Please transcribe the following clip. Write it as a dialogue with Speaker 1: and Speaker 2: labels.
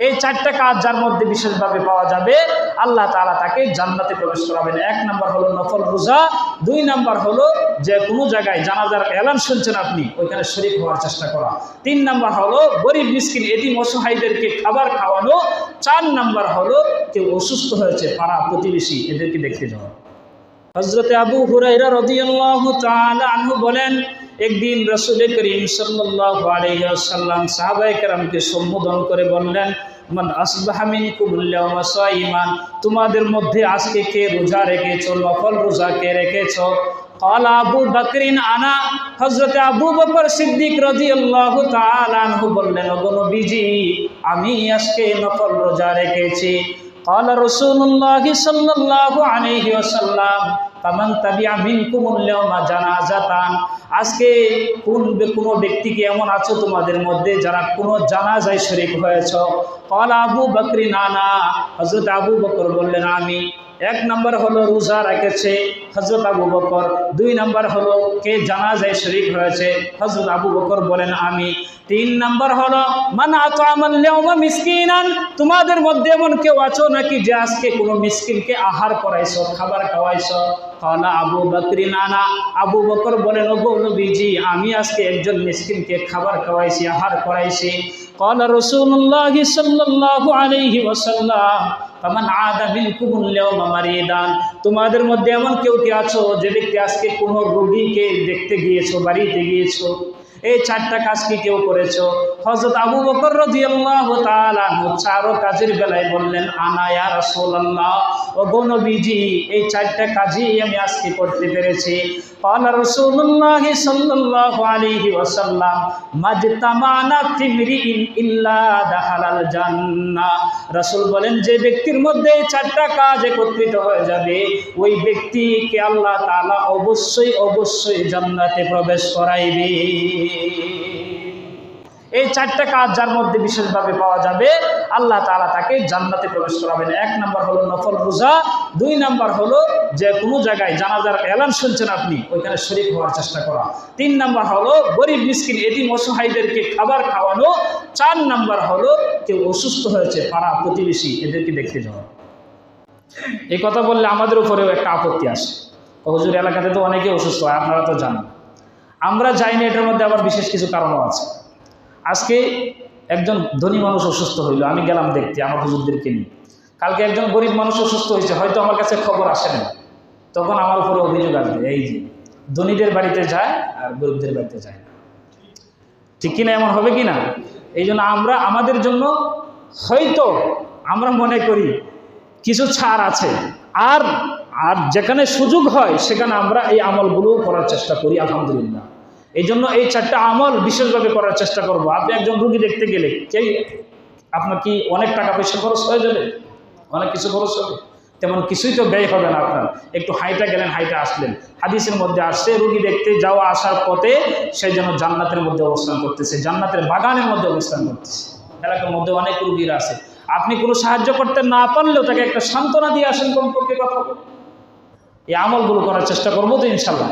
Speaker 1: এই চারটা কাজ যার মধ্যে বিশেষভাবে পাওয়া যাবে, আল্লাহ তাআলা তাকে জান্নাতে প্রবেশ করাবেন। 1 নম্বর হলো নফল রোজা, 2 নম্বর হলো যে কোনো জায়গায় জানাজার এলান শুনছেন আপনি, ওইখানে শরীক হওয়ার চেষ্টা করা। 3 নম্বর হলো গরিব মিসকিন এতিম অসহায়দেরকে খাবার খাওয়ানো। 4 নম্বর হলো কেউ অসুস্থ হয়েছে, পাড়া প্রতিবেশী এদেরকে দেখতে যাওয়া। হযরতে আবু হুরায়রা রাদিয়াল্লাহু তাআলা আনহু বলেন, একদিন রাসূল করিম সাল্লাল্লাহু আলাইহি ওয়াসাল্লাম সাহাবায়ে কেরামকে সম্বোধন করে বললেন, মান আসবাহা মিনকুমুল ইয়াওমা সাইমান, তোমাদের মধ্যে আজকে কে রোজা রেখেছো, নফল রোজা কে রেখেছো? ক্বালা আবু বকরিন আনা, হযরতে আবু বকর সিদ্দিক রাদিয়াল্লাহু তাআলা আনহু বললেন, ওগো নবীজি, আমি আজকে নফল রোজা রেখেছি। ক্বালা রাসূলুল্লাহ সাল্লাল্লাহু আলাইহি ওয়াসাল্লাম, ফামান তাবিআ মিনকুমুল ইয়াওমা জানাজাতান, আজকে কোনো ব্যক্তি কি এমন আছো তোমাদের মধ্যে যারা কোনো জানাজায় শরীক হয়েছ? ক্বালা আবু বকরিন আনা, হযরত আবু বকর বললেন আমি। 1 নম্বর হলো রোজা রেখেছে হযরত আবু বকর, 2 নম্বর হলো কে জানাজায় শরীক হয়েছে, হযরত আবু বকর বলেন আমি। 3 নম্বর হলো মান আতামাল ইয়াওমা মিসকিনান, তোমাদের মধ্যে এমন কেউ আছো নাকি যে আজকে কোনো মিসকিনকে আহার করাইছো, খাবার খাওয়াইছো? ক্বালা আবু বকরিন আনা, আবু বকর বলেন, ওগো নবীজি, আমি আজকে একজন মিসকিনকে খাবার খাওয়াইছি, আহার করাইছি। ক্বালা রাসূলুল্লাহ সাল্লাল্লাহু আলাইহি ওয়াসাল্লাম, ফামান আদা মিনকুমুল ইয়াওমা মারিদান, তোমাদের মধ্যে এমন কেউ কি আছো যে ব্যক্তি আজকে কোনো রোগীকে দেখতে গিয়েছো, বাড়িতে গিয়েছো? এই 4টা কাজ কি কেউ করেছো? হযরত আবু বকর রাদিয়াল্লাহু তাআলা চারো কাজের বেলায় বললেন, আনা ইয়া রাসূলুল্লাহ, ওগো নবীজি, এই 4টা কাজই আমি আজকে করতে পেরেছি। ক্বালা রাসূলুল্লাহ সাল্লাল্লাহু আলাইহি ওয়াসাল্লাম, মাজতামানা ফিমরিইন ইল্লা দাখালাল জান্নাহ, রাসূল বলেন যে ব্যক্তির মধ্যে এই 4টা কাজ একত্রিত হয়ে যাবে, ওই ব্যক্তিকে আল্লাহ তাআলা অবশ্যই অবশ্যই জান্নাতে প্রবেশ করাইবে। এই 4টা কাজ যার মধ্যে বিশেষভাবে পাওয়া যাবে, আল্লাহ তাআলা তাকে জান্নাতে প্রবেশ করাবেন। 1 নম্বর হলো নফল রোজা, 2 নম্বর হলো যে কোনো জায়গায় জানাজার এলান শুনছেন আপনি, ওইখানে শরীক হওয়ার চেষ্টা করা। 3 নম্বর হলো গরিব মিসকিন এতিম অসহায়দেরকে খাবার খাওয়ানো। 4 নম্বর হলো কেউ অসুস্থ হয়েছে, পাড়া প্রতিবেশী এদেরকে দেখতে যাওয়া। এই কথা বললে আমাদের উপরেও একটা আপত্তি আসে, হুজুর এলাকাতে তো অনেকে অসুস্থ হয়, আপনারা তো জানেন। আমরা যাইনি, এটার মধ্যে আবার বিশেষ কিছু কারণও আছে। আজকে একজন ধনী মানুষ অসুস্থ হইল, আমি গেলাম দেখতে আমার হুজুরদেরকে নিয়ে। কালকে একজন গরিব মানুষ অসুস্থ হয়েছে, হয়তো আমার কাছে খবর আসে না, তখন আমার উপরে অভিযোগ আসবে, এই যে ধনীদের বাড়িতে যায় আর গরিবদের বাড়িতে যায় না। ঠিক কিনা? এমন হবে কি না? এই জন্য আমরা আমাদের জন্য হয়তো আমরা মনে করি কিছু ছাড় আছে, আর আর যেখানে সুযোগ হয় সেখানে আমরা এই আমলগুলো করার চেষ্টা করি, আলহামদুলিল্লাহ। এই জন্য এই 4টা আমল বিশেষভাবে করার চেষ্টা করব। আপনি একজন রোগী দেখতে গেলে আপনার কি অনেক টাকা পয়সা খরচ হয়ে যাবে? অনেক কিছু খরচ হবে? তেমন কিছুই তো ব্যয় হবে না আপনার। একটু হাইটা গেলেন, হাইটা আসলেন। হাদিসের মধ্যে আসছে রোগী দেখতে যাওয়া আসার পথে সেই জন্য জান্নাতের মধ্যে অবস্থান করতেছে, জান্নাতের বাগানের মধ্যে অবস্থান করতেছে। এলাকার মধ্যে অনেক রোগীরা আছে, আপনি কোনো সাহায্য করতে না পারলেও তাকে একটা সান্ত্বনা দিয়ে আসেন, কমপক্ষে কথা বলে। এই আমলগুলো করার চেষ্টা করবো তো ইনশাল্লাহ।